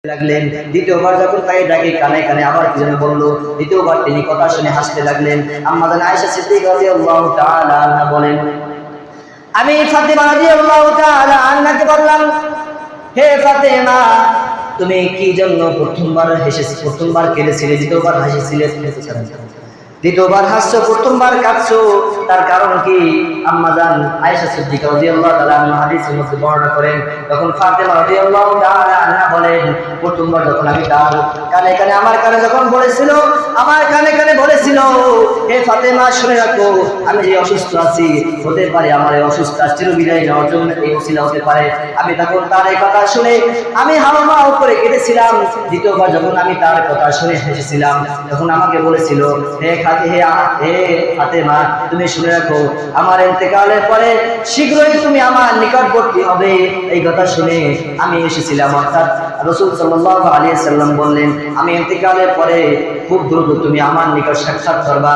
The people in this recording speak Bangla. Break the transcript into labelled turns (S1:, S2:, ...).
S1: লাগলেন। দ্বিতীয়বার যখন তাকে ডাকে কানে কানে আবার কি যেন বললো, দ্বিতীয়বার তিনি কথা শুনে হাসতে লাগলেন। আম্মা জান আয়েশা সিদ্দিকা রাদিয়াল্লাহু তাআলা আনহা বলেন, আমি ফাতেমা রাদিয়াল্লাহু তাআলা আনহাকে বললাম, হে ফাতেমা, তুমি কি জন্য প্রথমবার প্রথমবার কেঁদেছিলে, দ্বিতীয়বার হাসিছিলে? দ্বিতীয়বার হাসছো, প্রথমবার কাঁদছো, তার কারণ কি? আম্মা জান আয়েশা সিদ্দিকা রাদিয়াল্লাহু তাআলা আনহা হাদিসের মধ্যে বর্ণনা করেন, তখন ফাতেমা রাদিয়াল্লাহু তাআলা আনহা বলেন, প্রথমবার যখন আমি তার কানে কানে আমার কানে যখন বলেছিল, আমার কানে কানে বলেছিল, হে ফাতেমা শুনে রাখো, আমি যে অসুস্থ আছি, হতে পারে আমার এই অসুস্থ চিরবিদায় নেওয়ার জন্য এই ওসিলা হতে পারে। আমি তখন তার এই কথা শুনে আমি হাওমাও করে কেঁদেছিলাম। দ্বিতীয়বার যখন আমি তার কথা শুনে হেসেছিলাম, তখন আমাকে বলেছিল, হে ফাতেমা, তুমি শুনে রাখো, আমার ইন্তেকালের পরে শীঘ্রই তুমি আমার নিকটবর্তী হবে। এই কথা শুনে আমি এসেছিলাম। অর্থাৎ রাসূল সাল্লাল্লাহু আলাইহি ওয়াসাল্লাম বললেন, আমি ইন্তেকালের পরে খুব দ্রুত তুমি আমার নিকট সাক্ষাৎ করবা।